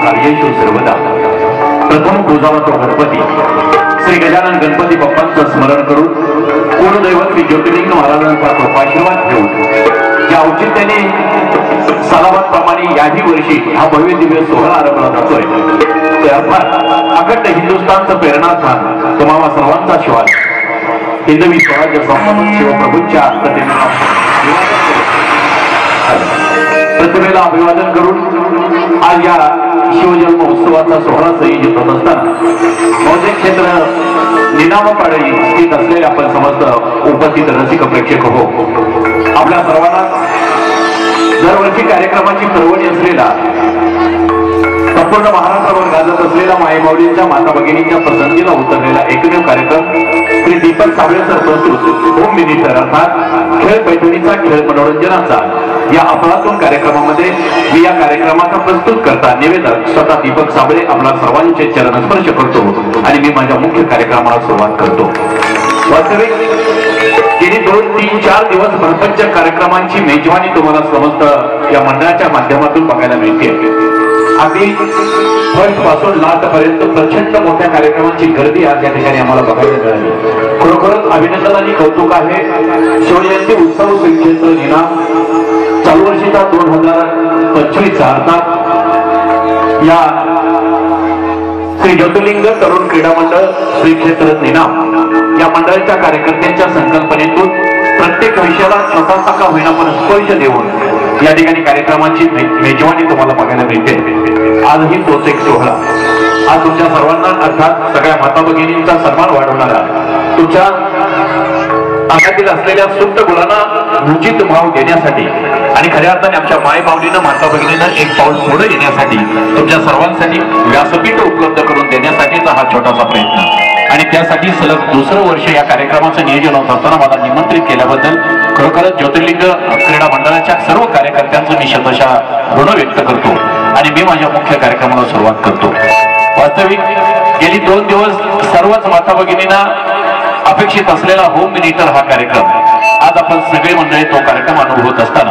कार्येषु सर्वदा प्रथम पूजावा तो गणपती श्री गजानन गणपती बाप्पांचं स्मरण करून कुलदैवत श्री ज्योतिर्लिंग महाराजांचा कृपाशीर्वाद घेऊन ज्या औचित्याने सालाबादप्रमाणे याही वर्षी हा भव्य दिव्य सोहळा आरंभला जातोय ते अर्थात अखंड हिंदुस्थानचं प्रेरणास्थान तुम्हाला सर्वांचा शिवाय हिंदवी स्वराज्य संस्थापक शिवप्रभूंच्या प्रतिमेला अभिवादन करून आज या शिवजन्म उत्सवाचा सोहळा संयोजित होत असताना मौजे क्षेत्र निनामपाडे स्थित असलेले आपण समस्त उपस्थित रसिक प्रेक्षक हो आपल्या सर्वांना दरवर्षी कार्यक्रमाची पर्वणी असलेला संपूर्ण महाराष्ट्रावर गाजत असलेला मायमाऊलींच्या माता भगिनींच्या पसंतीला उतरलेला एकमेव कार्यक्रम श्री दीपक साबळे सर प्रस्तुत होम मिनिस्टर अर्थात खेळ पैठणीचा खेळ मनोरंजनाचा या अफलातून कार्यक्रमामध्ये मी या कार्यक्रमाचा प्रस्तुत करता निवेदक स्वतः दीपक साबळे आपला सर्वांचे चरणस्पर्श करतो आणि मी माझ्या मुख्य कार्यक्रमाला सुरुवात करतो। वास्तविक गेली 2, 3, 4 दिवस भरपंच कार्यक्रमांची मेजवानी तुम्हाला समस्त या मंडळाच्या माध्यमातून बघायला मिळते। अगदी फर्स्ट पासून लास्ट पर्यंत प्रचंड मोठ्या कार्यक्रमांची गर्दी आज या ठिकाणी आम्हाला बघायला मिळाली। खरोखरच अभिनंदन आणि कौतुक आहे। शिवजयंती उत्सव श्री क्षेत्र निनाम चालू वर्षीचा 2025 अर्थात या श्री ज्योतिर्लिंग तरुण क्रीडा मंडळ श्री क्षेत्र निनाम या मंडळाच्या कार्यकर्त्यांच्या संकल्पनेतून प्रत्येक विषयाला छोटासा का होईना पण स्पर्श देऊन या ठिकाणी कार्यक्रमाची मेजवानी तुम्हाला बघायला मिळते। आजही तोच एक सोहळा आज तुमच्या सर्वांना अर्थात सगळ्या माता भगिनींचा सन्मान वाढवणारा तुमच्या अंगातील असलेल्या सुप्त गुणांना उचित भाव देण्यासाठी आणि खऱ्या अर्थाने आमच्या माय माऊलीनं माता भगिनीनं एक पाऊल पुढे येण्यासाठी तुमच्या सर्वांसाठी व्यासपीठ उपलब्ध करून देण्यासाठीचा हा छोटासा प्रयत्न आणि त्यासाठी सलग दुसरं वर्ष या कार्यक्रमाचं नियोजन होत असताना मला निमंत्रित केल्याबद्दल खरोखरच ज्योतिर्लिंग क्रीडा मंडळाच्या सर्व कार्यकर्त्यांचं मी शतशः ऋण व्यक्त करतो आणि मी माझ्या मुख्य कार्यक्रमाला सुरुवात करतो। वास्तविक गेली 2 दिवस सर्वच माता भगिनींना अपेक्षित असलेला होम मिनिस्टर हा कार्यक्रम आज आपण सगळे मंडळी तो कार्यक्रम अनुभवत असताना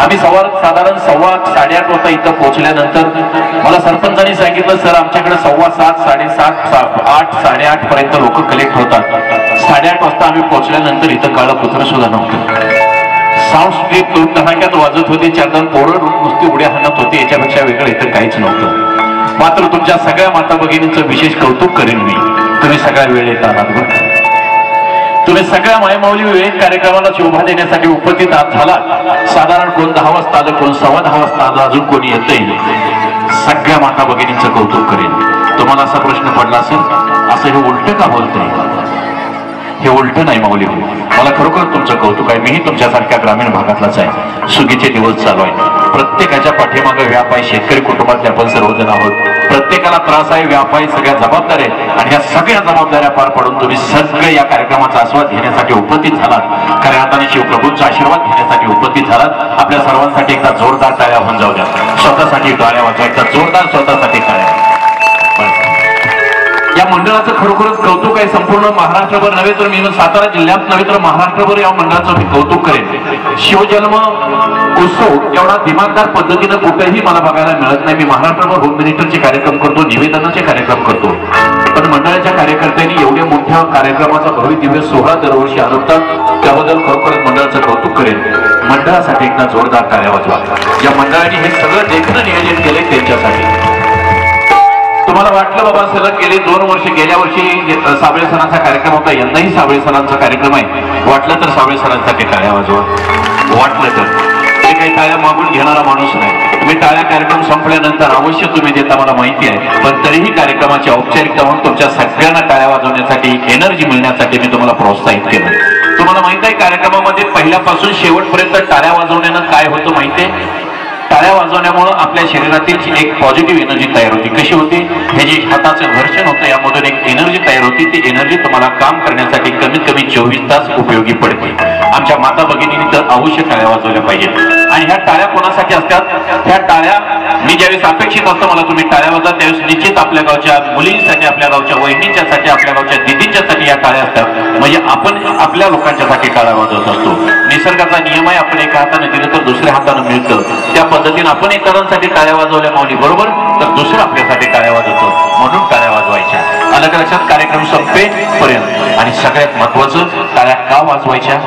आम्ही साधारण 7:15 वाजता इथं पोहोचल्यानंतर मला सरपंचांनी सांगितलं सर आमच्याकडे 7:15, 7:30, 8, 8:30 पर्यंत लोक कलेक्ट होतात। 8:30 वाजता आम्ही पोहोचल्यानंतर इथं काळं कुत्रं सुद्धा नव्हतं। साऊंड स्ट्रीप 2 धमाक्यात वाजत होती, 4 पोरं नुसती उड्या हाणत होती, याच्यापेक्षा वेगळं इथं काहीच नव्हतं। मात्र तुमच्या सगळ्या माता भगिनींचं विशेष कौतुक करेन मी। तुम्ही सगळ्या वेळेत आलात बरं, तुम्ही सगळ्या मायमाऊली विवेक कार्यक्रमाला शोभा देण्यासाठी उपस्थित झाला। साधारण कोण 10 वाजता आलं, कोण 10:15 वाजता आलं, अजून कोणी येतंय। सगळ्या माता भगिनींचं कौतुक करेन। तुम्हाला असा प्रश्न पडला असेल असं हे उलट का बोलतंय? हे उलट नाही माऊली, मला खरोखर तुमचं कौतुक आहे। मीही तुमच्यासारख्या ग्रामीण भागातलाच आहे। सुगीचे दिवस चालू आहे, प्रत्येकाच्या पाठीमागे व्याप आहे। शेतकरी कुटुंबातले आपण सर्वजण आहोत, प्रत्येकाला त्रास आहे, व्याप आहे, सगळ्या जबाबदाऱ्या आहेत आणि या सगळ्या जबाबदाऱ्या पार पाडून तुम्ही सगळे या कार्यक्रमाचा आस्वाद घेण्यासाठी उपस्थित झालात। खऱ्या अर्थाने शिवप्रभूंचा आशीर्वाद घेण्यासाठी उपस्थित झालात। आपल्या सर्वांसाठी एकदा जोरदार टाळ्या होऊन जाऊ द्या। स्वतःसाठी टाळ्या वाजवायच्या, जोरदार स्वतःसाठी टाळ्या। या मंडळाचं खरोखरच कौतुक आहे। संपूर्ण महाराष्ट्रभर नव्हे तर मी सातारा जिल्ह्यात नव्हे तर महाराष्ट्रभर या मंडळाचं मी कौतुक करेन। शिवजन्म उत्सव एवढा दिमागदार पद्धतीनं कुठेही मला बघायला मिळत नाही। मी महाराष्ट्रभर होम मिनिस्टरचे कार्यक्रम करतो, निवेदनाचे कार्यक्रम करतो, पण मंडळाच्या कार्यकर्त्यांनी एवढ्या मोठ्या कार्यक्रमाचा भव्य दिव्य सोहळा दरवर्षी आणतात, त्याबद्दल खरोखरच मंडळाचं कौतुक करेन। मंडळासाठी एकदा जोरदार टाळ्या वाजवा। या मंडळाने हे सगळं देखणं नियोजन केले त्यांच्यासाठी। तुम्हाला वाटलं बाबा सलग गेले 2 वर्ष, गेल्या वर्षी साबळे सरांचा कार्यक्रम होता, यंदाही साबळे सरांचा कार्यक्रम आहे, वाटलं तर साबळे सरांसाठी टाळ्या वाजवा। वाटलं तर ते काही टाळ्या मागून घेणारा माणूस नाही। तुम्ही टाळ्या कार्यक्रम संपल्यानंतर अवश्य तुम्ही देता मला माहिती आहे, पण तरीही कार्यक्रमाची औपचारिकता म्हणून तुमच्या सगळ्यांना टाळ्या वाजवण्यासाठी, एनर्जी मिळण्यासाठी मी तुम्हाला प्रोत्साहित केलं। तुम्हाला माहित आहे कार्यक्रमामध्ये पहिल्यापासून शेवटपर्यंत टाळ्या वाजवण्यानं काय होतं माहिती आहे? टाळ्या वाजवण्यामुळे आपल्या शरीरातील एक पॉझिटिव्ह एनर्जी तयार होती। कशी होती? हे जे हाताचं घर्षण होतं यामधून एक एनर्जी तयार होती। ती एनर्जी तुम्हाला काम करण्यासाठी कमीत कमी 24 तास उपयोगी पडते। आमच्या माता भगिनींनी तर अवश्य टाळ्या वाजवल्या पाहिजेत। आणि ह्या टाळ्या कोणासाठी असतात? ह्या टाळ्या मी ज्यावेळेस अपेक्षित असतं मला तुम्ही टाळ्या वाजवा त्यावेळेस निश्चित आपल्या गावच्या मुलींसाठी, आपल्या गावच्या वहिनींच्यासाठी, आपल्या गावच्या दिदींच्यासाठी या टाळ्या असतात. म्हणजे आपण आपल्या लोकांच्यासाठी टाळ्या वाजवत असतो. निसर्गाचा नियम आहे, आपण एका हाताने दिलं तर दुसऱ्या हाताने मिळतं. त्या पद्धतीने आपण इतरांसाठी टाळ्या वाजवल्या माऊली बरोबर, तर दुसरं आपल्यासाठी टाळ्या वाजवतो. म्हणून टाळ्या वाजवायच्या. अलग लक्षात कार्यक्रम संपेपर्यंत. आणि सगळ्यात महत्वाचं टाळ्या का वाजवायच्या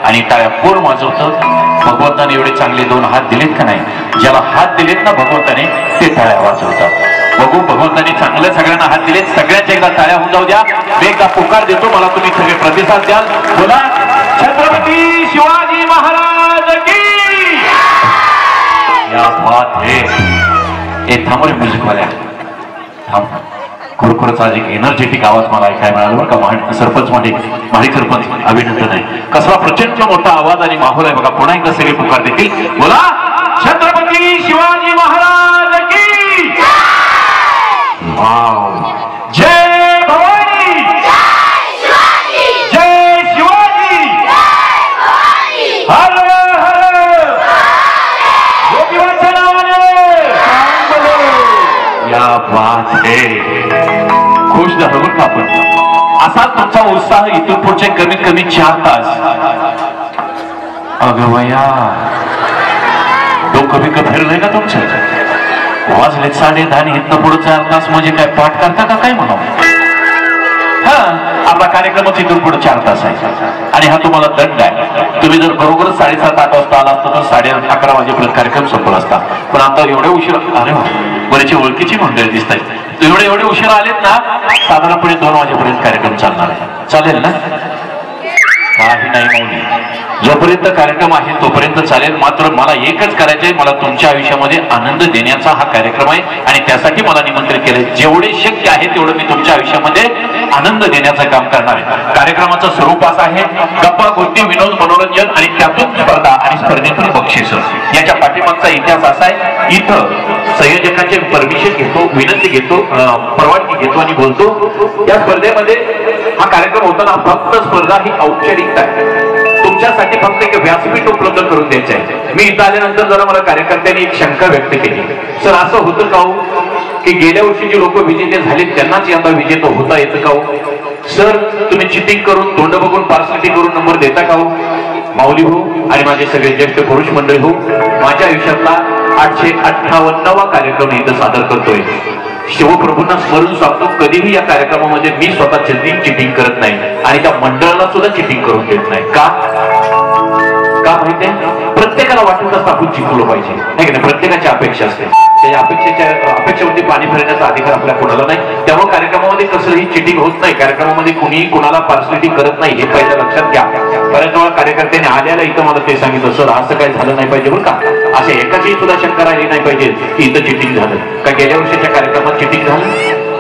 आणि टाळ्या कोण वाजवतं? भगवंताने एवढे चांगले दोन हात दिलेत का नाही? ज्याला हात दिलेत ना भगवंताने ते टाळ्या वाजवतात. बघू भगवंताने चांगल्या सगळ्यांना हात दिलेत. सगळ्यांच्या एकदा टाळ्या होऊन जाऊ द्या. मी एकदा पुकार देतो, मला तुम्ही सगळे प्रतिसाद द्याल. बोला छत्रपती शिवाजी महाराज की. या बात हे थांब रे म्युझिकवाल्या, थांब. खरोखरच आज एक एनर्जेटिक आवाज मला ऐकायला मिळाला बरं का. सरपंच माडी सरपंच अभिनंदन आहे. कसला प्रचंड मोठा आवाज आणि माहोल आहे बघा. पुन्हा एकदा सगळे पुकार देतील. बोला छत्रपती शिवाजी महाराज की. जय भवानी, जय शिवाजी, हर हर योगीवाच्या नावाने. या बात है. खुश झालो बरं का आपण. असा तुमचा उत्साह इथून पुढचे कमीत कमी 4 तास. अगं वया डोकं बिकं फिरलंय का तुमचं? वाजले 10:30 इथनं पुढे 4 तास म्हणजे काय पाठ करता का काय म्हणा? हा आपला कार्यक्रमच इथून पुढे 4 तास आहे. आणि हा तुम्हाला दंड आहे. तुम्ही जर बरोबर 7:30-8 वाजता आला असता तर 11:30 वाजेपर्यंत कार्यक्रम संपला असता. पण आता एवढे उशीर, अरे बरेचशी ओळखीची मंडळी दिसत आहेत. एवढे उशीर आलेत ना, साधारणपणे 2 वाजेपर्यंत कार्यक्रम चालणार आहे. चालेल ना? काही नाही माऊली, जोपर्यंत कार्यक्रम आहे तोपर्यंत चालेल. मात्र मला एकच करायचं आहे, मला तुमच्या आयुष्यामध्ये आनंद देण्याचा हा कार्यक्रम आहे आणि त्यासाठी मला निमंत्रित केले. जेवढे शक्य आहे तेवढं मी तुमच्या आयुष्यामध्ये आनंद देण्याचं काम करणार आहे. कार्यक्रमाचं स्वरूप असं आहे, गप्पा गोष्टी, विनोद, मनोरंजन आणि त्यातून स्पर्धा आणि स्पर्धेतून बक्षीस. याच्या पाठीमागचा इतिहास असा आहे, इथं संयोजकांचे परमिशन घेतो, विनंती घेतो, परवानगी घेतो आणि बोलतो. या स्पर्धेमध्ये हा कार्यक्रम होताना फक्त स्पर्धा ही औपचारिकता आहे. तुमच्यासाठी फक्त एक व्यासपीठ उपलब्ध करून द्यायचं आहे. मी इथं आल्यानंतर जरा मला कार्यकर्त्यांनी एक शंका व्यक्त केली, सर असं होतं का हो की गेल्या वर्षी जे लोक विजेते झाले त्यांनाच यंदा विजेता होता येतं का हो? सर तुम्ही चिटिंग करून, तोंड बघून, पार्सलिटी करून नंबर देता का हो? माऊली हो आणि माझे सगळे ज्येष्ठ पुरुष मंडळी हो, माझ्या आयुष्यातला 858वा कार्यक्रम इथं सादर करतोय. शिवप्रभूंना स्मरून सांगतो, कधीही या कार्यक्रमामध्ये मी स्वतः चिटिंग करत नाही आणि त्या मंडळाला सुद्धा चिटिंग करून देत नाही. का माहितीये? प्रत्येकाला वाटत असतं आपण जिंकलो पाहिजे, नाही की नाही? प्रत्येकाची अपेक्षा असते. त्या अपेक्षेवरती पाणी फिरण्याचा अधिकार आपल्या कोणाला नाही. त्यामुळे कार्यक्रमामध्ये कसंही चिटिंग होत नाही. कार्यक्रमामध्ये कुणीही कुणाला पार्सलिटी करत नाही, हे पहिल्या लक्षात घ्या. बऱ्याच वेळा कार्यकर्त्यांनी आल्याला इथं मला ते सांगितलं, सर असं काही झालं नाही पाहिजे बरं का. असे एकाची सुद्धा शंका राहिली नाही पाहिजे की इथं चिटिंग झालं का. गेल्या वर्षीच्या कार्यक्रमात चिटिंग झालं?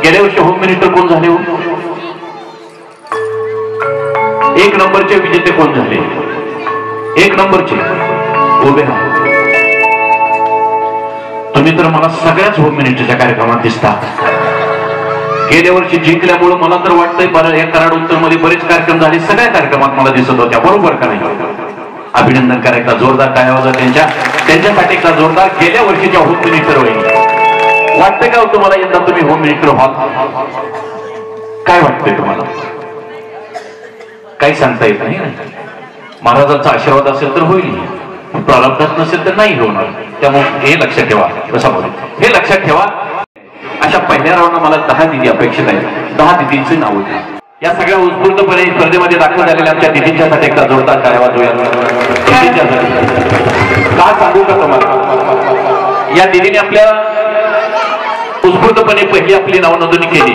गेल्या वर्षी होम मिनिस्टर कोण झाले हो? 1 नंबरचे विजेते कोण झाले? 1 नंबरचे उभे राहा. तुम्ही तर मला सगळ्याच होम मिनिस्टरच्या कार्यक्रमात दिसता. गेल्या वर्षी जिंकल्यामुळे मला तर वाटतंय बरं, या कराड उत्तर मध्ये बरेच कार्यक्रम झाले, सगळ्या कार्यक्रमात मला दिसत होत्या. बरोबर का नाही? अभिनंदन करायचा, जोरदार टाळ्या वाजवा त्यांच्यासाठी एकदा जोरदार. गेल्या वर्षीच्या होम मिनिस्टर होईल. वाटतंय का तुम्हाला यंदा तुम्ही होम मिनिस्टर व्हाल? काय वाटतंय तुम्हाला? काही सांगता येत नाही. महाराजांचा आशीर्वाद असेल तर होईल, प्रारब्धात नसेल तर नाही होणार. त्यामुळे हे लक्षात ठेवा. कसं बोल हे लक्षात ठेवा. अशा पहिल्या राऊंडला मला 10 दिदी अपेक्षित आहेत. 10 दिदींचे नाव होते. या सगळ्या उत्स्फूर्तपणे स्पर्धेमध्ये दाखल झालेल्या आमच्या दिदींच्यासाठी एकदा जोरदार टाळ्या वाजवूया. का सांगू का तुम्हाला, या दिदीने आपल्या उत्स्फूर्तपणे पहिली आपली नावनोंदणी केली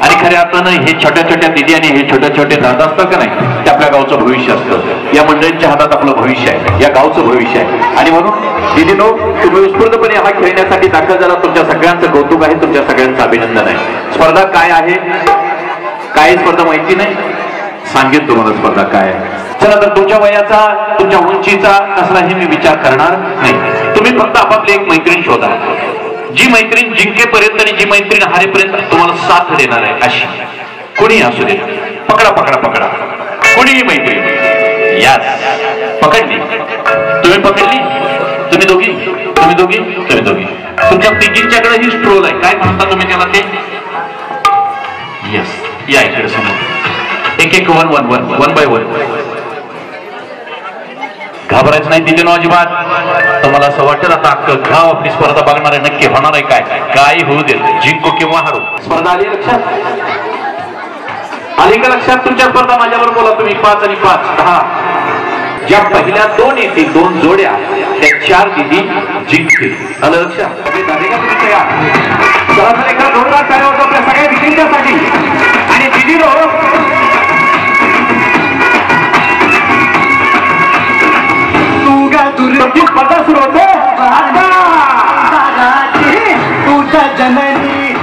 आणि खऱ्या अर्थानं हे छोट्या छोट्या दिदी आणि हे छोटे छोटे दादा असतात का नाही, ते आपल्या गावचं भविष्य असतं. या मंडळींच्या हातात आपलं भविष्य आहे, या गावचं भविष्य आहे. आणि म्हणून दिदीनो, तुम्ही उत्स्फूर्तपणे हा खेळण्यासाठी दाखल झाला, तुमच्या सगळ्यांचं कौतुक आहे, तुमच्या सगळ्यांचं अभिनंदन आहे. स्पर्धा काय आहे, काय स्पर्धा माहिती नाही, सांगेन तुम्हाला स्पर्धा काय आहे. चला तर तुमच्या वयाचा, तुमच्या उंचीचा कसलाही मी विचार करणार नाही. तुम्ही फक्त आपापली एक मैत्रीण शोधा, जी मैत्रीण जिंकेपर्यंत आणि जी मैत्रीण हारेपर्यंत तुम्हाला साथ देणार आहे. अशी कोणी असू दे, पकडा पकडा पकडा, कोणीही मैत्रीण. याच पकडली, तुम्ही पकडली, तुम्ही दोघी तुमच्या तिघींच्याकडे ही स्ट्रोल आहे, काय म्हणता तुम्ही त्याला ते? येस, या इकडे समोर एक एक वन बाय वन. घाबरायचं नाही तिथे अजिबात. तर मला असं वाटेल आता अख्खं गाव आपली स्पर्धा बघणार आहे, नक्की होणार आहे. काय होऊ दे, जिंको किंवा हारू. स्पर्धा आली लक्षात, आली का लक्षात? तुमच्या स्पर्धा माझ्यावर बोला तुम्ही. 5 आणि 5 10. ज्या पहिल्या 2 येतील 2 जोड्या त्या 4 दिदी जिंकतील. आलं लक्षात? झाले का तुम्ही तयार? चला तर एका जोरदार टाळ्या होतो आपल्या सगळ्या दिदींच्यासाठी. आणि दिदीनो तुझी स्पर्धा सुरू होते. तुझ्या जननी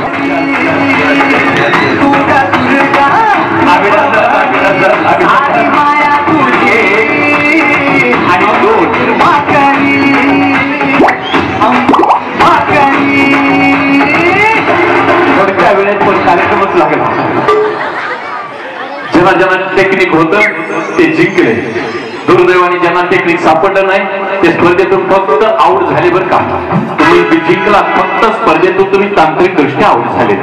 तुझ्या दुर्गा आणि माया तुझे आणि तू माकरी थोड्या वेळेत पण कार्यक्रमच लागला. जेव्हा टेक्निक होतं ते जिंकले. दुर्दैवाने ज्यांना टेक्निक सापडलं नाही ते स्पर्धेतून फक्त आउट झाले. बरं का, तुम्ही जिंकला, फक्त स्पर्धेतून तुम्ही तांत्रिक दृष्ट्या आउट झाले.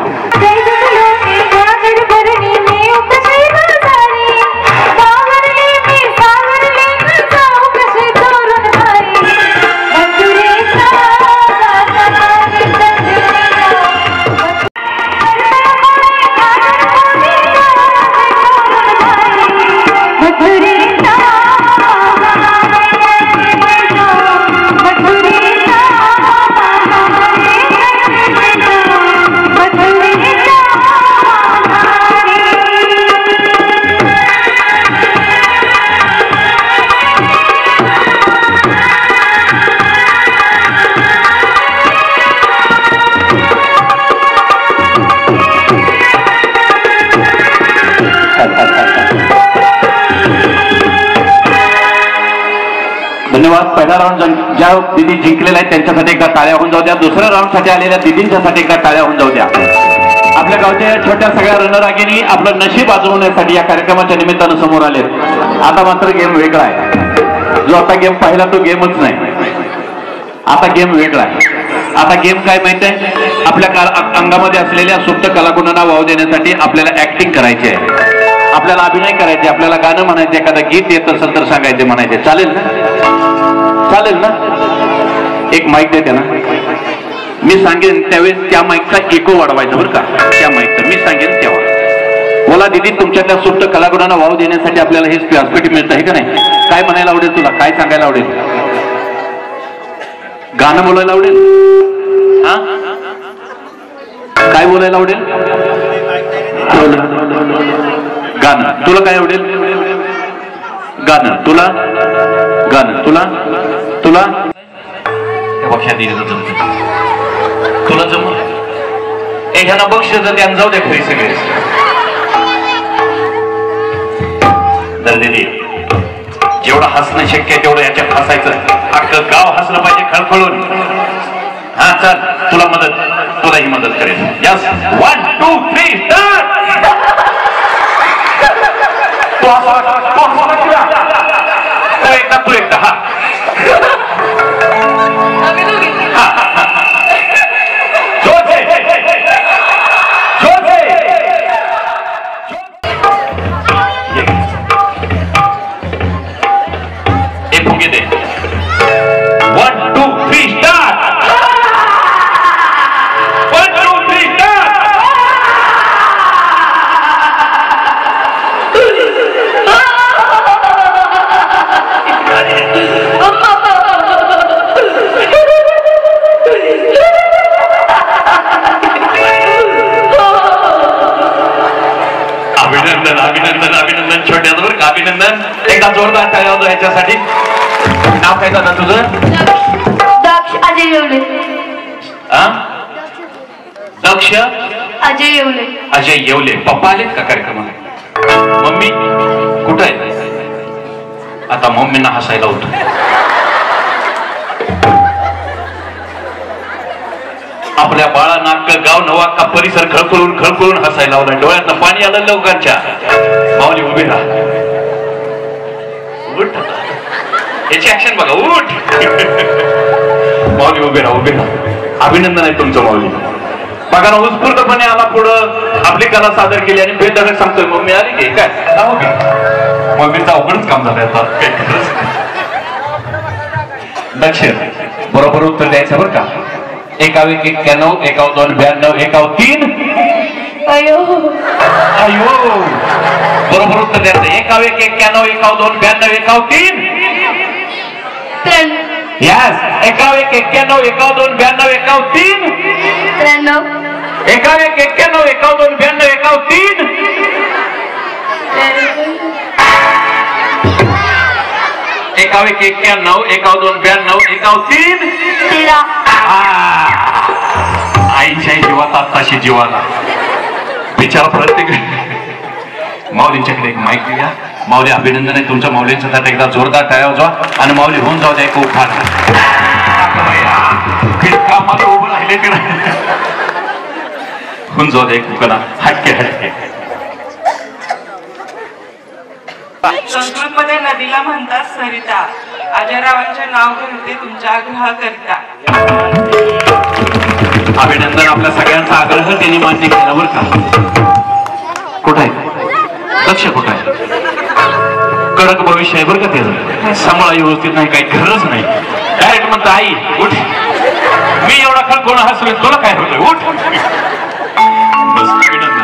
धन्यवाद. पहिला राऊंड ज्या दिदी जिंकलेल्या आहेत त्यांच्यासाठी एकदा टाळ्या होऊन जाऊ द्या. दुसऱ्या राऊंड साठी आलेल्या दिदींच्यासाठी एकदा टाळ्या होऊन जाऊ द्या. आपल्या गावच्या छोट्या सगळ्या रणरागिनी आपलं नशीब आजवण्यासाठी या कार्यक्रमाच्या निमित्तानं समोर आले. आता मात्र गेम वेगळा आहे. जो आता गेम पाहिला तो गेमच नाही, आता गेम वेगळा आहे. आता गेम काय माहिती आहे? आपल्या अंगामध्ये असलेल्या सुप्त कलागुणांना वाव देण्यासाठी आपल्याला ऍक्टिंग करायची आहे, आपल्याला अभिनय करायचे, आपल्याला गाणं म्हणायचे, एखादं गीत येत असेल तर सांगायचे, म्हणायचे. चालेल ना? चालेल ना? एक माईक देते ना, मी सांगेन त्यावेळेस त्या माईकचा इको वाढवायचा. बरं का, त्या माईकचा मी सांगेन तेव्हा. बोला दीदी, तुमच्यातल्या सुप्त कलागुणांना वाव देण्यासाठी आपल्याला हे व्यासपीठ मिळतं आहे का नाही? काय म्हणायला आवडेल तुला? काय सांगायला आवडेल? गाणं बोलायला आवडेल? हा, काय बोलायला आवडेल? गाणं. तुला काय आवडेल? गाणं. तुला? गाणं. तुला? तुला बक्षा दिलं तुला जमून ह्यांना बक्षीस त्यांना जाऊ द्या घरी सगळे. तर दिदी, जेवढं हसणं शक्य आहे तेवढं याच्यात हसायचं. अख्खं गाव हसलं पाहिजे खळखळून. हा चल, तुला तुलाही मदत करेल. Yes, 1 2 3 start. तू एकदा हा एक फुगे दे. 1 2 3 स्टार्ट. 1 2 3 स्टार्ट. अभिनंदन अभिनंदन अभिनंदन छोट्यावर अभिनंदन. एकदा जोरदार टाळ्या होतो ह्याच्यासाठी. नाव काय दादा तुझं? दक्ष अजय येवले. दक्ष अजय येवले. अजय येवले. पप्पा आलेत का कार्यक्रमाला? मम्मी कुठं आहे? आता मम्मींना हसायला होतो. आपल्या बाळांना अख्खं गाव नवा परिसर खळखळून खळखळून हसायला लावला. डोळ्यातनं पाणी आलं लोकांच्या. माऊली उभी राहा. उठ, याची ऍक्शन बघा. उठ. माऊली उभे राहा. अभिनंदन आहे तुमचं माऊली. बघा ना, उत्स्फूर्तपणे आला पुढं, आपली कला सादर केली आणि बेधडक सांगतोय मग मिळाली की काय मम्मीचं अवघडच काम झालंय आता. दक्ष बरोबर उत्तर द्यायचं बरं का. 1 91 1 2 92 1 3. अयो अयो बरोबर उत्तर द्यायचं. 1 91 1 2 92 1 3. यस 1 91 1 2 92 1 3. 1 91 1 2 92 1 3. 1 91 1 2 92 1 3. 13. आईच्या जीवात आत्ताशी जीवाला विचार प्रत्येक. माऊलींच्याकडे एक माईक दिया. माऊली अभिनंदन आहे तुमच्या. माऊलींच्या साठी एकदा जोरदार टाळ्या वाजवा आणि माऊली होऊन जाऊ द्या. खूप फार मला उभं राहिले की नाही होऊन जाऊ द्या. एक कला हटके हटके. संस्कृतमध्ये नदीला म्हणतात सरिता. अजयरावांचे नाव घेऊन ते तुमच्या आग्रहाकरिता. अभिनंदन. आपल्या सगळ्यांचा आग्रह त्यांनी मान्य केला बरं का. कुठं आहे लक्ष, कुठं आहे? कडक भविष्य आहे बरं का त्याचं. सांभाळा व्यवस्थित नाही, काही गरज नाही. डायरेक्ट म्हणतो आई उठ. मी एवढा खळ कोण हसलोय, तुला काय होतोय, उठ. बस अभिनंदन.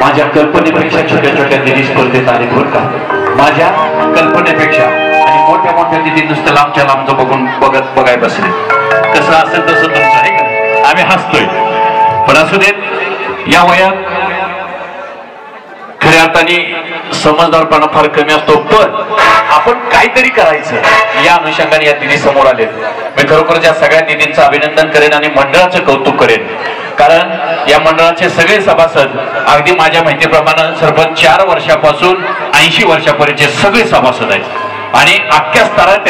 माझ्या कल्पनेपेक्षा छोट्या छोट्या दिदी स्पर्धेत आले बरं का. माझ्या कल्पनेपेक्षा आणि मोठ्या मोठ्या दिदी नुसतं लांबच्या लांबचं बघून बघाय बसले. कसं असेल तसं तुमचं आहे का. आम्ही हसतोय पण असू देत. या वयात खऱ्या अर्थाने समजदारपणा फार कमी असतो, पण आपण काहीतरी करायचं या अनुषंगाने या दिदी समोर आले. मी खरोखर या सगळ्या दिदींचं अभिनंदन करेन आणि मंडळाचं कौतुक करेन. कारण या मंडळाचे सगळे सभासद अगदी माझ्या माहितीप्रमाणे सरपंच 4 वर्षापासून 80 वर्षापर्यंतचे सगळे सभासद आहेत आणि अख्ख्या स्तरात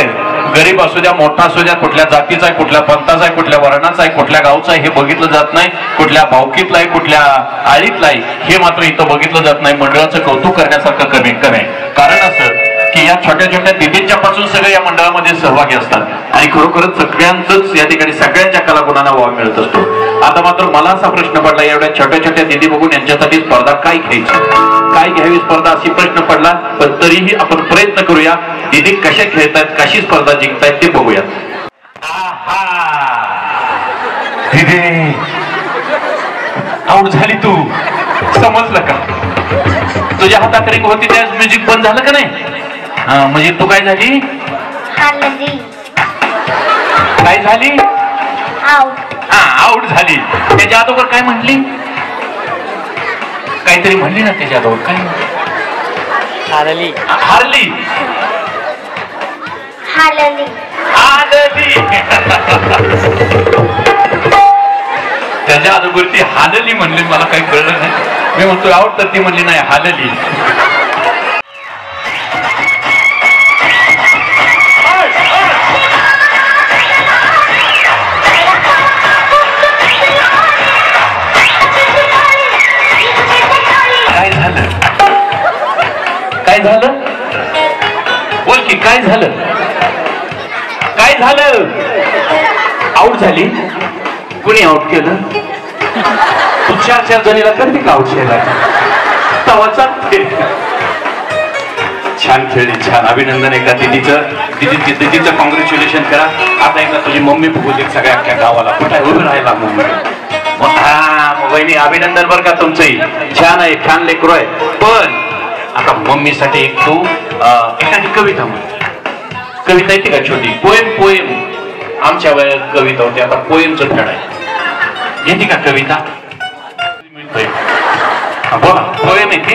गरीब असू द्या, मोठा असू द्या, कुठल्या जातीचा आहे, कुठल्या पंथाचा आहे, कुठल्या वर्णाचा आहे, कुठल्या गावचा आहे हे बघितलं जात नाही. कुठल्या भावकीतला आहे, कुठल्या आळीतला आहे हे मात्र इथं बघितलं जात नाही. मंडळाचं कौतुक करण्यासारखं कमी कमी आहे. कारण असं की या छोट्या छोट्या दिदींच्या पासून सगळे या मंडळामध्ये सहभागी असतात आणि खरोखरच सगळ्यांचंच या ठिकाणी सगळ्यांच्या कलागुणांना वाव मिळत असतो. आता मात्र मला असा प्रश्न पडला, एवढ्या छोट्या छोट्या दिदी बघून यांच्यासाठी स्पर्धा काय घ्यायची, काय घ्यावी स्पर्धा अशी प्रश्न पडला. पण तरीही आपण प्रयत्न करूया. दिदी कशा खेळतायत, कशी स्पर्धा जिंकतायत ते बघूया. दिदी आऊट झाली तू, समजलं का? तुझ्या हातात रिंग होती त्याच म्युझिक बंद झालं का नाही? म्हणजे तू काय झाली? काय झाली? आऊट झाली. त्याच्या अगोदर काय म्हटली? काहीतरी म्हणली ना त्याच्या अगोदर. काय हारली? हारली हारली त्याच्या अगोदर ती हालली म्हणली. मला काही कळलं नाही. मी म्हणतो आऊट तर ती म्हणली नाही, हालली. काय झालं? बोल की काय झालं? काय झालं? आऊट झाली? कुणी आऊट केलं? तू 4 जणीला करते का आऊट केला? तवाचा छान खेळली, छान. अभिनंदन. एका दिदीचं कॉंग्रॅच्युलेशन करा. आता एकदा तुझी मम्मी बघू दे सगळ्या अख्ख्या गावाला. कुठे उभं राहिला मम्मी? वहिनी अभिनंदन बरं का तुमचंही. छान आहे, छान लेकरू आहे. पण आता मम्मीसाठी एक तू एखादी कविता म्हण. कविता येते का छोटी? पोएम. आमच्या वेळेत कविता होती, आता पोएमचं फॅड आहे. येते का कविता? बोला, पोएम येते.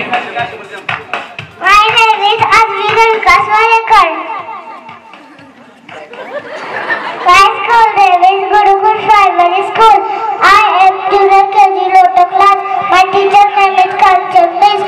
My name is Advika Vikas Malekar. My school name is Gurukul Primary School. I am junior KG Loto class. My teacher name is Kanchan Miss.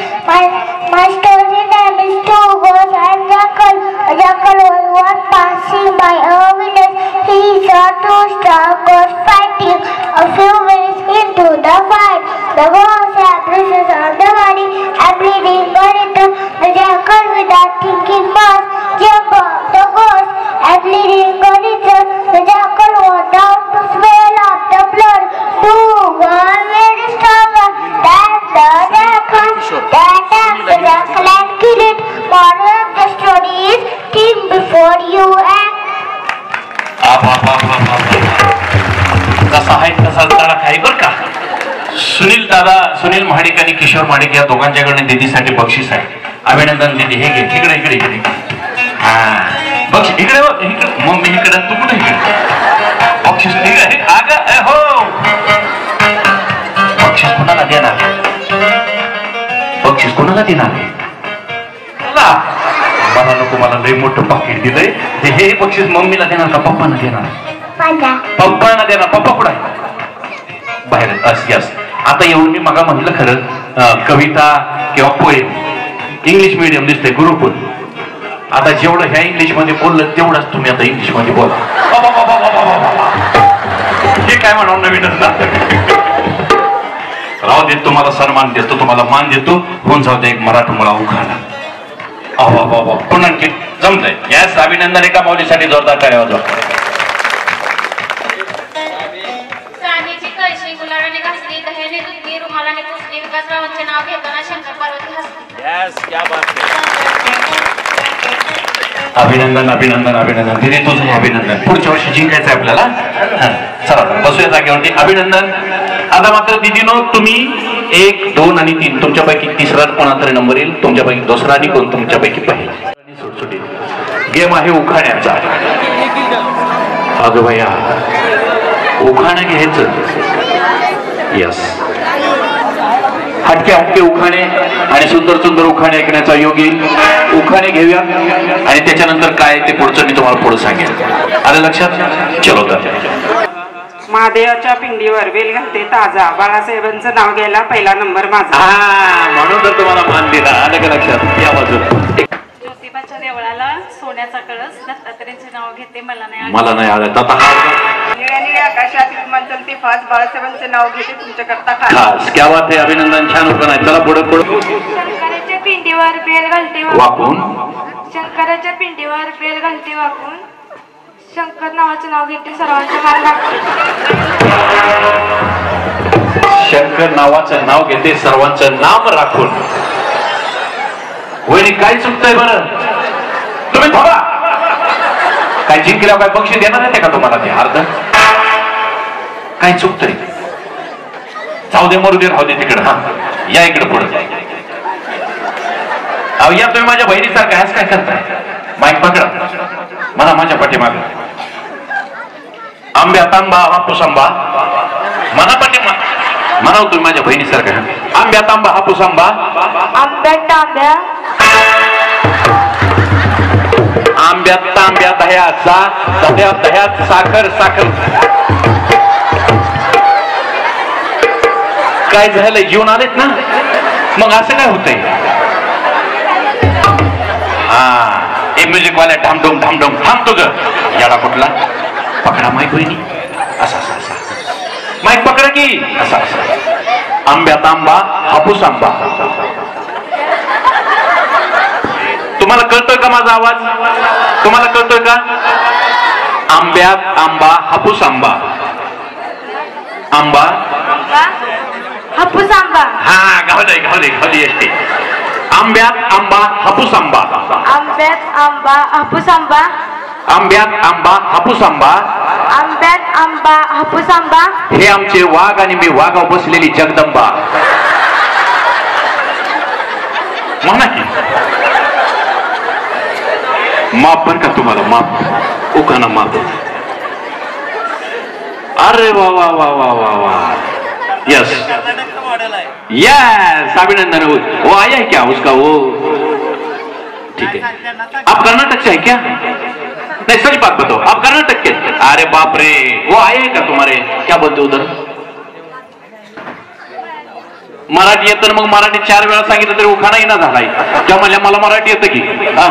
My story name is Two Ghosts and Jackal. A jackal was passing by a village. He saw 2 star ghosts fighting. A few minutes into the fight, the ghosts had bruises on the body and bleeding on it. The jackal, without thinking much, jumped off the ghost and bleeding on it. The jackal went down to smell of the blood. Two were very stronger than the jackal. They attacked the jackal and killed it. Moral of the story is think before you act. कसा आहे तसा जरा काही बरं का. सुनील महाडिक आणि किशोर महाडिक या दोघांच्याकडे दिदीसाठी बक्षीस आहे. अभिनंदन दिदी. हे घे. इकडे हा बक्षीस. इकडे मम्मी इकडे, तू कुठे इकडे? बक्षीस हो. बक्षीस कोणाला देणार? मला नको. मला लय मोठं पाकिट दिलंय. हे बक्षीस मम्मीला देणार का पप्पांना देणार? पप्पांना देणार. पप्पा कुठं आहे? बाहेर. यस. आता येऊन मी मगा म्हटलं खरं कविता किंवा पोएम इंग्लिश मीडियम दिसते गुरुकुल. आता जेवढं ह्या इंग्लिश मध्ये बोललं तेवढंच तुम्ही आता इंग्लिश मध्ये बोला. हे काय म्हणावं नवीनच ना. राहू देत. तुम्हाला सन्मान देतो, तुम्हाला मान देतो. होऊन जाऊ दे एक मराठमोळा उखाणा. पुन्हा जमतंय. यास अभिनंदन. एका माऊलीसाठी जोरदार टाळ्या वाजवा. चांदीची कळशी गुलाबाने घासली, दह्याने धुतली, रुमालाने पुसली. विकासरावांचे नाव घेताना शंकर पार्वती हसली. अभिनंदन. दिदी तुझं अभिनंदन. पुढच्या वर्षी जिंकायचं आहे आपल्याला. चला बसूया जागेवरती. अभिनंदन. आता मात्र दिदीनो, तुम्ही 1, 2 आणि 3 तुमच्यापैकी तिसरा कोणातरी नंबर येईल. तुमच्यापैकी दुसरा आणि कोण तुमच्यापैकी पहिला. सुटसुटी गेम आहे उखाण्याचा. अगं भैया उखाणं घ्यायचं. यस. हटके उखाणे आणि सुंदर उखाणे ऐकण्याचा योग येईल. उखाणे घेऊया आणि त्याच्यानंतर काय ते पुढचं मी तुम्हाला पुढे सांगेन. आलं लक्षात? चलो तर. महादेवाच्या पिंडीवर बेल घालते ताजा. बाळासाहेबांचं नाव घ्यायला पहिला नंबर माझा. म्हणून तर तुम्हाला मान दिला. आलं का लक्षात? या बाजूला. ज्योतिबाच्या देवळाला सोन्याचा कळस. दत्तात्रेयांचे नाव घेते मला नाही आलं. निळ्या आकाशात विमान चलते फास्ट. बाळासाहेबांचे नाव घेते तुमच्याकरता खास. क्या बात आहे. अभिनंदन. छान उत्तर आहे. चला पुढे. शंकराच्या पिंडीवर बेल घालते वाकून. शंकराच्या पिंडीवर बेल घालते वाकून. शंकर नावाचे नाव घेते सर्वांच्या मान राखून. शंकर नावाचं नाव घेते सर्वांचं नाम राखून. वहिनी काय चुकतंय बरं? तुम्ही थोडा काय जिंकल्यावर काय बक्षीस देणार नाही का तुम्हाला? ते अर्ध काय चुकतंय? जाऊ दे, मरू दे, राहू दे तिकडे. हा या इकडे पुढे. अहो या तुम्ही माझ्या बहिणीसारखा ह्याच काय करताय? माईक पकडा. म्हणा माझ्या पाठीमागे. आंब्या तांबा हापूस आंबा. म्हणा म्हणा तुम्ही माझ्या बहिणीसारखा. आंब्या तांबा हापूस आंबा. आंब्यात तांब्या. आंब्यात तांब्या दह्याचा. दह्यात साखर. काय झालं? जीवन आलेत ना. मग असं काय होतंय? हे म्युझिक वाल्या ढामढोम थांबतो ग. याला कुठला? पकडा माईक बहिणी. असा माईक पकडा की. असा आंब्यात आंबा हापूस आंबा. तुम्हाला कळतोय का माझा आवाज? तुम्हाला कळतोय का? आंब्यात आंबा हापूस आंबा. आंबा हापूस आंबा. हा गावले असते. आंब्यात आंबा हापूस आंबा. आंब्यात आंबा हापूस आंबा. आंब्यात आंबा हापूस आंबा. आंब्यात आंबा हापूस आंबा. हे आमचे वाघ आणि मी वाघावर बसलेली जगदंबा. म्हणा की माप बर का तुम्हाला, माप उखाना माप. अरे वा वा वा वा वा वा. यस यस, अभिनंदन. वो आया है क्या उसका? वो ठीक है. आप कर्नाटक से है क्या? नहीं सच बात बताओ, आप कर्नाटक के? अरे बाप रे, वो आया है का तुम्हारे? क्या बोलते उधर? मराठी येतं. मग मराठी 4 वेळा सांगितलं तरी उखाणा येणार झालाय. त्या म्हणल्या मला मराठी येतं की. हा,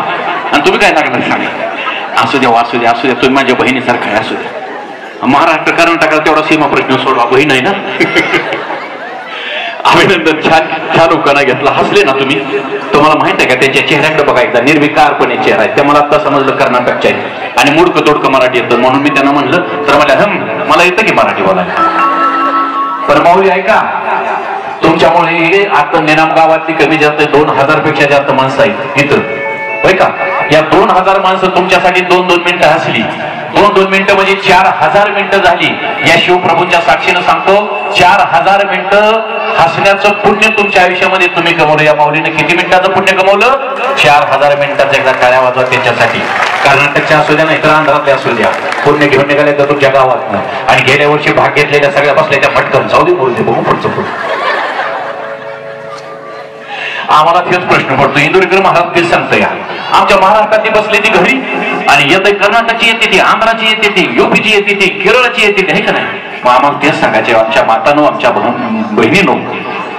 आणि तुम्ही काय लागणार सांगा? असू द्या असू द्या असू द्या, तुम्ही माझ्या बहिणीसारखा आहे, असू द्या. महाराष्ट्र कर्नाटकाला तेवढा सीमा प्रश्न सोडवा, बहीण आहे ना. अभिनंदन, छान छान उखाणा घेतला. हसले ना तुम्ही? तुम्हाला माहित आहे का त्यांच्या चेहऱ्याकडे बघायचा निर्विकारपणे चेहरा आहे. ते मला आता समजलं कर्नाटकच्या आहे आणि मुडकं तोडकं मराठी येतं. म्हणून मी त्यांना म्हणलं तर मला येतं की मराठी बोलायला. पण माऊली ऐका, तुमच्यामुळे आता निनाम गावातली कमी जास्त 2000 पेक्षा जास्त माणसं आहेत इथं, होय का? या 2000 माणसं तुमच्यासाठी 2-2 मिनिटं हसली. 2-2 मिनिटं म्हणजे 4000 मिनिटं झाली. या शिवप्रभूंच्या साक्षीनं सांगतो, 4000 मिनिटं हसण्याचं पुण्य तुमच्या आयुष्यामध्ये तुम्ही कमवलं. या माऊलीने किती मिनिटाचं पुण्य कमवलं? 4000 मिनिटाचं. एकदा टाळ्या वाजवा त्यांच्यासाठी. कर्नाटकच्या असू द्या नाही तर आंध्रातल्या असू द्या, पुण्य घेऊन निघाले तर तुमच्या गावात. आणि गेल्या वर्षी भाग घेतलेल्या सगळ्या बसल्या त्या पटकन जाऊ दे, बोलते बघू पुढचं पुढं. आम्हाला तेच प्रश्न पडतो, इंदुरीकर महाराज तेच सांगतोय. आमच्या महाराष्ट्रातली बसली ती घरी आणि येते कर्नाटकची येते ती, आंध्राची येते ती, युपीची येते ती, केरळची येते ती, आहे का नाही? मग आम्हाला तेच सांगायचे, आमच्या मातानो, आमच्या बहिणीनो,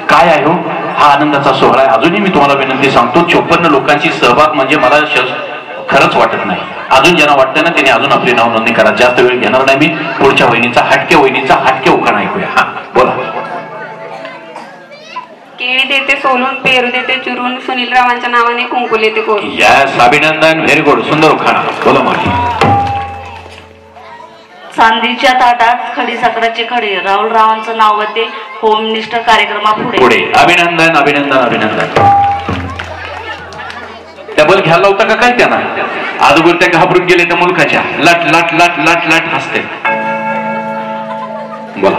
काय आहे हो हा आनंदाचा सोहळा आहे. अजूनही मी तुम्हाला विनंती सांगतो, 54 लोकांची सहभाग म्हणजे मला खरंच वाटत नाही. अजून ज्यांना वाटतं ना त्यांनी अजून आपली नाव नोंदणी करा. जास्त वेळ घेणार नाही मी. पुढच्या वहिनीचा हटके उखाणा ऐकूया. हा बोला. केळी देते सोलून, पेरू देते चिरून, सुनील रावांच्या नावाने कुंकू देते कोरून. यस, अभिनंदन, व्हेरी गुड, सुंदर उखाणा. बोला मावशी. चांदीच्या ताटात खडीसाखराचे खडे, राहुल रावांचं नाव होते होमनिष्ठ कार्यक्रमापुढे. पुढे. अभिनंदन अभिनंदन अभिनंदन. डबल घ्यायला होता का काय त्यांना? अगोदर त्या घाबरून गेले त्या मुलकाच्या. लट लट लट लट लट हसते. बोला.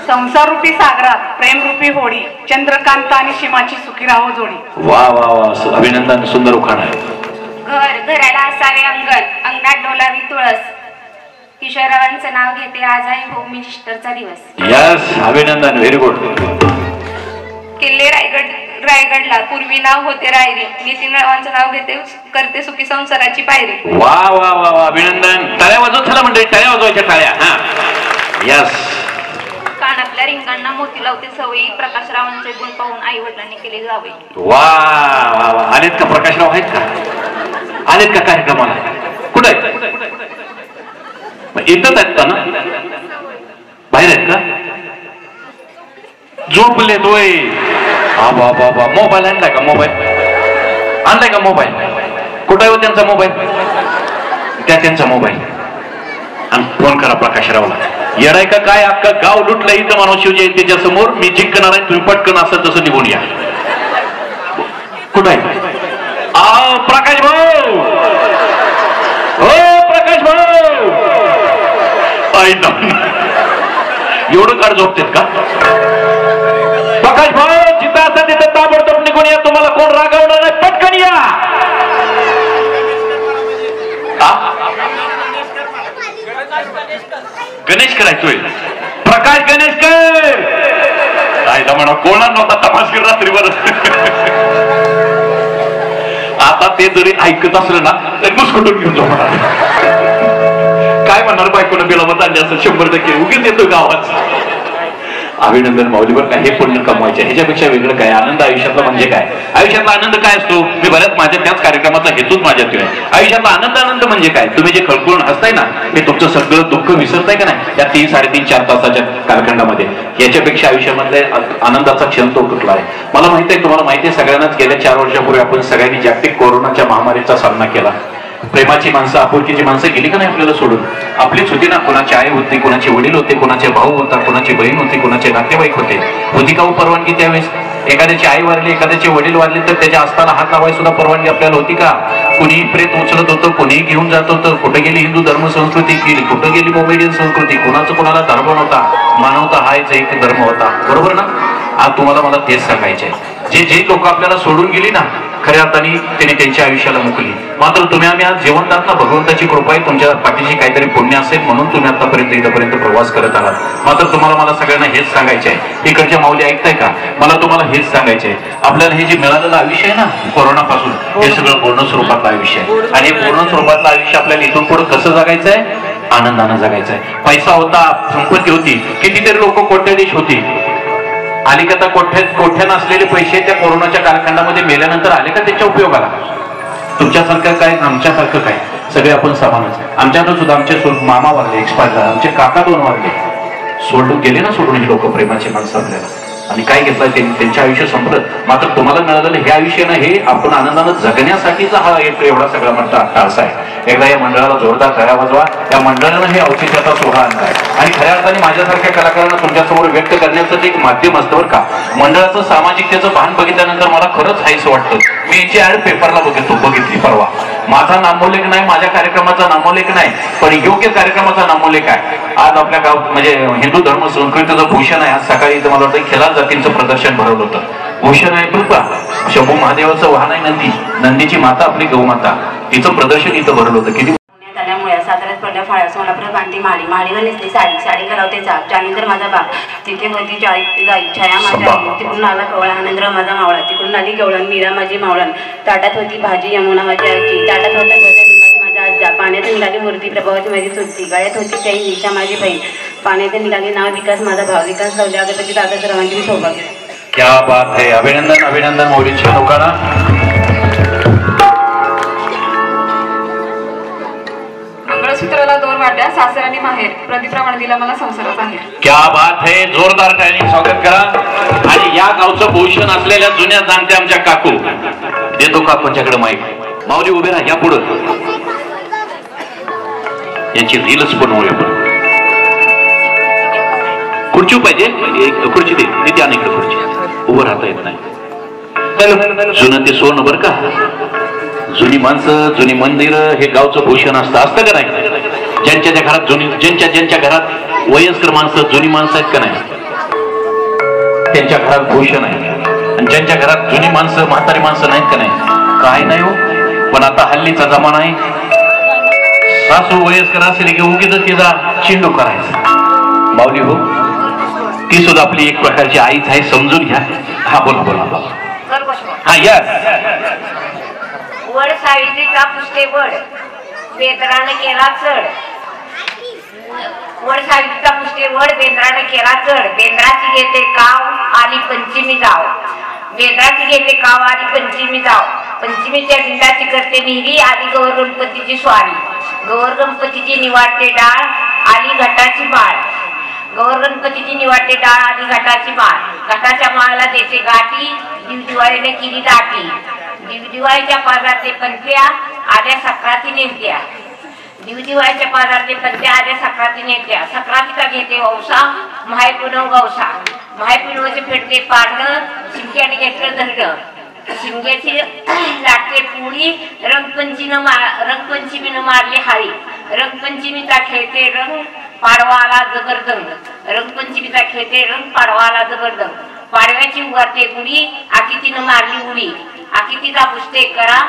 संसार रूपी सागरात प्रेम रूपी होडी, चंद्रकांत आणि सीमाची सुखी राहो जोडी. वा वा वा, अभिनंदन, सुंदर उखाणा आहे. घराला असावे अंगण, अंगणात डोलावी तुळस. किशोररावांचं नाव घेते, आज आहे होममिनिस्टरचा दिवस. यस, अभिनंदन, व्हेरी गुड. किल्ले रायगडला पूर्वी नाव होते रायरी. नितीन रावांचं नाव घेते, करते सुखी संसाराची पायरी. वा वा वा वा, अभिनंदन. टाळ्या वाजवत चला मंडळी, टाळ्या वाजवायच्या टाळ्या. हा, यस. कानातल्या रिंगांना मोती लावते सवयी, प्रकाशरावांचे गुण पाहून आई वडिलांनी केले जावे. वा वा वा, आलेत का प्रकाशराव? आहेत का? आलेत का कार्यक्रमाला? कुठे आहेत? इथंच आहेत का ना? बाहेर आहेत का? झोपलेत होय. हा बाबा बाबा, मोबाईल आणलाय का? आणलाय का मोबाईल? कुठे आहे त्यांचा मोबाईल? त्यांचा मोबाईल आणि फोन करा प्रकाशरावला. येडाय का काय? अख्खा गाव लुटलं इथं मानव शिवजयंतीच्या समोर. मी जिंकणार आहे, तुम्ही पटकन असं तसं निघून या. कुठं आहे? प्रकाश भाऊ, हो प्रकाश भाऊ. एवढं काढ झोपतेत का? प्रकाश भाऊ जिथं असं तिथं ताबडतोब निघून या. तुम्हाला कोण रागवणार नाही, पटकन या. गणेश करायचोय. प्रकाश गणेशकर राहिला म्हणा. कोणा नव्हता तपासगीर रात्रीवर. आता ते जरी ऐकत असलं ना तर मुस्कुटून घेऊन जाऊ. काय म्हणणार बायकोनं बिलावत आणली असं 100% उगीच येतो गावात. अभिनंदन माऊलीवर काय हे पुण्य कमवायचे, ह्याच्यापेक्षा वेगळं काय? आनंद आयुष्यातला म्हणजे काय? आयुष्यातला आनंद काय असतो? मी बऱ्याच माझ्या त्याच कार्यक्रमाचा हेतूच माझ्यात आहे. आयुष्यातला आनंद म्हणजे काय? तुम्ही जे खळखळून हसताय ना, हे तुमचं सगळं दुःख विसरताय का नाही त्या 3, 3.5, 4 तासाच्या कालखंडामध्ये? याच्यापेक्षा आयुष्यामधले आनंदाचा क्षण तो कुठला आहे? मला माहिती आहे, तुम्हाला माहिती आहे, सगळ्यांनाच गेल्या 4 वर्षापूर्वी आपण सगळ्यांनी जागतिक कोरोनाच्या महामारीचा सामना केला. प्रेमाची माणसं, आपुलकीची माणसं गेली का नाही आपल्याला सोडून? आपलीच होती ना. कोणाची आई होती, कोणाचे वडील होते, कोणाचे भाऊ होता, कोणाची बहीण होती, कोणाचे नातेवाईक होते. होती का परवानगी त्यावेळेस? एखाद्याची आई वारली, एखाद्याचे वडील वारले तर त्याच्या असताना हात लावायला सुद्धा परवानगी आपल्याला होती का? कुणी प्रेत उचलत होतं, कोणीही घेऊन जात होतं. कुठे गेली हिंदू धर्म संस्कृती, कुठे गेली मोमेडियन संस्कृती? कोणाचं कोणाला धर्म नव्हता. मानवता हाच एक धर्म होता. बरोबर ना? आज तुम्हाला मला तेच सांगायचंय, जे लोक आपल्याला सोडून गेली ना, खऱ्या अर्थाने त्यांनी त्यांच्या आयुष्याला मुकली. मात्र तुम्ही आम्ही आज जिवंतात ना, भगवंताची कृपा आहे, तुमच्या पाठीशी काहीतरी पुण्य असेल म्हणून तुम्ही आतापर्यंत इथपर्यंत प्रवास करत आलात. मात्र तुम्हाला मला सगळ्यांना हेच सांगायचे आहे, इकडच्या माऊली ऐकताय का? मला तुम्हाला हेच सांगायचे आहे, आपल्याला हे जे मिळालेलं आयुष्य आहे ना कोरोनापासून, हे सगळं पूर्ण स्वरूपातलं आयुष्य आहे. आणि हे पूर्ण स्वरूपातलं आयुष्य आपल्याला इथून पुढे कसं जगायचं आहे? आनंदानं जगायचं आहे. पैसा होता, संपत्ती होती, कितीतरी लोक कोट्याधीश होती, आली का? कोठ्या नसलेले पैसे त्या कोरोनाच्या कालखंडामध्ये मेल्यानंतर आले का त्याच्या उपयोगाला? तुमच्यासारखं काय, आमच्यासारखं काय, सगळे आपण समानच आहे. आमच्याकडे सुद्धा आमचे मामा वारले, एक्सपायर झाले, आमचे काका 2 वारले, सोडून गेले ना सोडून ही लोक, प्रेमाची माणसं आपल्याला. आणि काय घेतलं त्यांचे आयुष्य संपलं. मात्र तुम्हाला मिळालेलं हे आयुष्य ना, हे आपण आनंदानं जगण्यासाठीचा हा एक एवढा सगळा मोठा अट्टाहास आहे. एकदा या मंडळाला जोरदार टाळ्या वाजवा. या मंडळानं हे औचित्याचा सोहळा आणलाय आणि खऱ्या अर्थाने माझ्यासारख्या कलाकारांना तुमच्यासमोर व्यक्त करण्याचं एक माध्यम असतं बरं का. मंडळाचं सामाजिकतेचं भान बघितल्यानंतर मला खरंच हायसं वाटतं. मी याची ऍड पेपरला बघितली परवा. माझा नामोल्लेख नाही, माझ्या कार्यक्रमाचा नामोल्लेख नाही, पण योग्य कार्यक्रमाचा नामोल्लेख आहे. आज आपल्या गाव म्हणजे हिंदू धर्म संस्कृतीचं भूषण आहे. आज सकाळी इथं मला वाटतं खिलार जातींचं प्रदर्शन भरवलं होतं. भूषण आहे बरं का, शंभू महादेवाचं वाहन आहे नंदी, नंदीची माता आपली गौमाता, तिचं प्रदर्शन इथं भरवलं होतं. किती त्यामुळे साताऱ्यात पडल्या फाळ्या सोलापुरात बांधली माळीवर नेसली साडी करावते चाप त्यानंतर माझा बाप तिथे होती जाई छाया माझ्या तिकडून आला कवळा आनंदराव माझा मावळा, तिकडून आली गवळण मीरा माझी मावळण, ताटात होती भाजी यमुना माझी आईची, ताटात होता गजा माझा आजा, पाण्यात निघाली मूर्ती प्रभावाची माझी सुट्टी, गळ्यात होती चैन निशा माझी बहीण, पाण्यात निघाली नाव विकास माझा भाव, विकास लावले अगरबत्ती दादा सर्वांची सौभाग्य. क्या बात है, अभिनंदन अभिनंदन माऊलीच्या लोकांना. मंगळसूत्राला 2 वाट्या, सासर आणि माहेर, प्रदीप्रमाणे दिला मला संसाराचा आहे. क्या बात है, जोरदार टाळ्यांनी स्वागत करा. आणि या गावचं भूषण असलेल्या जुन्या जाणत्या आमच्या काकू, देतो काकूंच्याकडे माईक. माऊली उभे राहा, या पुढं यांची रीलच बनवूया. खुर्ची पाहिजे, खुर्ची दे अनेक खुर्ची, उभं राहता येत नाही. जुनं ते सोनं बरं का, जुनी माणसं, जुनी मंदिर हे गावचं भूषण असतं का नाही? ज्यांच्या घरात ज्यांच्या घरात वयस्कर माणसं, जुनी माणसं आहेत का नाही, त्यांच्या घरात भूषण आहे. आणि ज्यांच्या घरात जुनी माणसं, म्हातारी माणसं नाहीत का नाही, काय नाही हो. पण आता हल्लीचा जमाना आहे, सासू वयस्कर असेल की उगीच तिचा चिंडू करायचा. माऊली हो, ती सुद्धा आपली एक प्रकारची आईच आहे, समजून घ्या. हा बोला. हा या. वड सावित्रीचा पुसते वड, बेंद्राने केला चढ. वड सावित्रीचा पुसते वड, बेंद्राने केला चढ. बेंद्राची घेते काव आणि पंचमी जाव, बेंद्राची घेते काव आणि पंचमी जाव. पंचमीच्या बिंदाची करते निरी, आली गौर गणपतीची स्वारी. गौर गणपतीची निवाडते डाळ, आली घटाची माळ. गौर गणपतीची निवाडते डाळ आणि घटाची माळ. घटाच्या माळाला देते गाठी, दिवदिवाळीने केली दाटी. दिवदिवाळीच्या पाजारते पंत्या, आल्या सक्राती नेमत्या. दिवदिवाळीच्या पाजारते पंत्या, आल्या सक्राती नेमत्या. सक्रातीचा घेते वौसा, माहेपुनव गवसा. माहेपुनवचे फेडते पारणं, शिमक्याने घेतलं धरणं. शिमग्याची लाटते पुळी, रंगपंचमीनं मारले हाळी. रंगपंचमीचा खेळते रंग, पाडवाला जबरदंग. रंगपंचमीचा खेळते रंग, पाडवाला जबरदंग. पाडव्याची उगारते गुढी, आकितीनं मारली उडी. आकितीचा पुसते करा,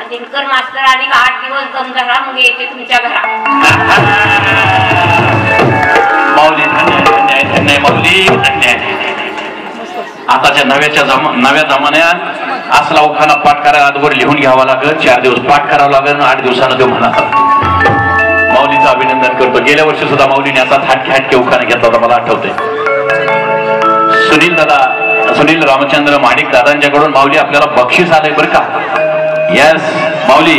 दिनकर मास्तर आणि 8 दिवस दम धरा, मग येते तुमच्या घरा. माऊली धन्य माऊली धन्य. आताच्या नव्या जमान्यात असला उखाणा पाठ करायला आजवर लिहून घ्यावा लागेल, 4 दिवस पाठ करावं लागेल, 8 दिवसानं तो म्हणा. माऊलीचं अभिनंदन करतो. गेल्या वर्षी सुद्धा माऊलीने असा हाटके उखाणा घेतला होता, मला आठवतंय. सुनील रामचंद्र माडिक दादांच्याकडून माऊली आपल्याला बक्षीस आलंय बरं का. यस माऊली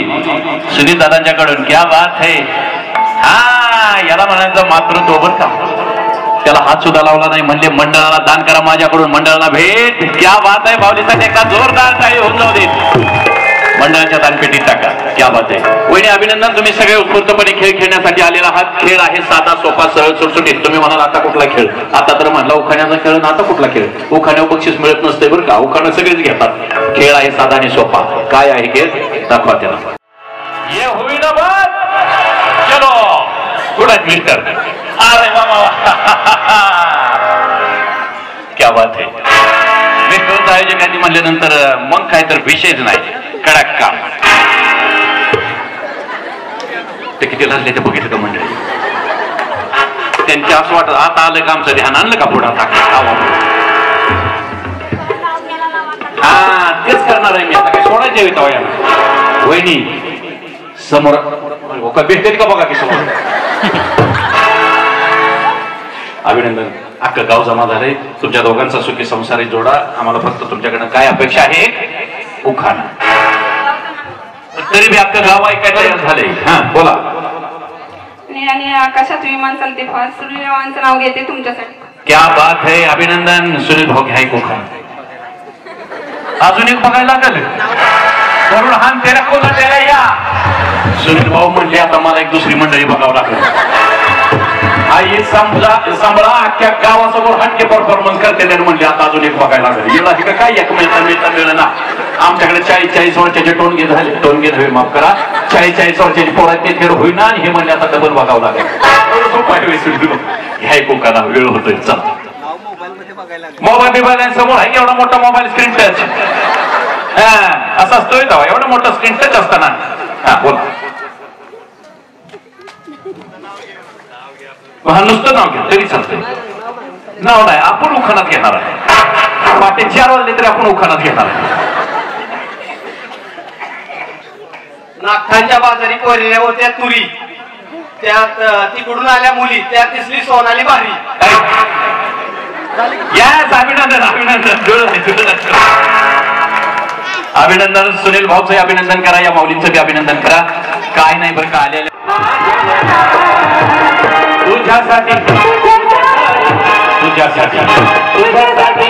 सुनील दादांच्याकडून. क्या बात है. हा याला म्हणायचं मात्र तो बरं का. त्याला हात सुद्धा लावला नाही. म्हणले मंडळाला दान करा माझ्याकडून, मंडळाला भेट. क्या बात आहे. माऊलीसाठी एकदा जोरदार टाळी होऊन जाऊ देत. मंडळाच्या दानपेटीत टाका. क्या बात आहे. वहिनी अभिनंदन. तुम्ही सगळे उत्स्फूर्तपणे खेळ खेळण्यासाठी आलेला आहात. खेळ आहे साधा सोपा सरळ सुटसुटीत. तुम्ही म्हणाल आता कुठला खेळ. आता तर म्हणला उखाण्याचा खेळ ना आता कुठला खेळ. उखाण्यावर बक्षीस मिळत नसते बरं का. उखाणं सगळेच घेतात. खेळ आहे साधा आणि सोपा. काय आहे खेळ दाखवा त्याला. ये होईल बात. चलो थोडा मिळकर. अरे बाबा क्या बात आहे. मी खेळत आयोजकांनी म्हणल्यानंतर मग काय तर विषयच नाही. कडक काम. ते किती लागले ते बघितलं का मंडळी. त्यांचे असं वाटत आता आलं का आमचं ध्यान आणलं का पुढे. हा तेच करणार आहे मी आता. काय सोडायचे हवे तवयाला. वहिनी समोर का भेटेल का बघा की समोर. अभिनंदन. अख्खं गाव जमा झालंय. तुमच्या दोघांचा सुखी संसारी जोडा. आम्हाला फक्त तुमच्याकडनं काय अपेक्षा आहे. उखाणा. तरी बी अख्खं गाव ऐकायला तयार झाले. हा बोला. आणि आकाशात विमान चालते फार सूर्यदेवांचं नाव घेते तुमच्यासाठी. क्या बात है. अभिनंदन. सुनील भाऊ घ्या एक उखाणा. अजून एक बघायला लागल. वरून हान तेरा कोण त्याला या. सुनील भाऊ म्हणले आता मला एक दुसरी मंडळी बघावं लागेल. आई सांभाळा अख्ख्या गावासमोर हटके परफॉर्मन्स करते त्याने म्हणले आता अजून एक बघायला लागेल. येला तिकडे काय एक मिळता ना. आमच्याकडे 40-40 वर्षाचे टोनगे झाले माफ करा. 40-40 वर्षाची पोरात ते खेळ होईना आणि हे म्हणले आता डबल बघावं लागेल. ह्या एक उखाणा वेळ होतोय. चल मोबाईल समोर आहे एवढा मोठा मोबाईल स्क्रीन टच. असा असतोय तेव्हा एवढा मोठा स्क्रीन टच असताना. हा बोला. हा नुसतं नाव घ्या तरी चालतंय. नाव नाही आपण उखाणात घेणार आहे. पहाटे 4 वाजले तरी आपण उखाणात घेणार आहे. नागठांच्या बाजारी कोरल्या होत्या तुरी. त्यात तिकडून आल्या मुली. त्यात दिसली सोनाली बारी. यस अभिनंदन. अभिनंदन. अभिनंदन. सुनील भाऊचं अभिनंदन करा. या माऊलींचं बी अभिनंदन करा. काय नाही बरं का आलेलं तुझ्यासाठी तुझ्यासाठी तुझ्यासाठी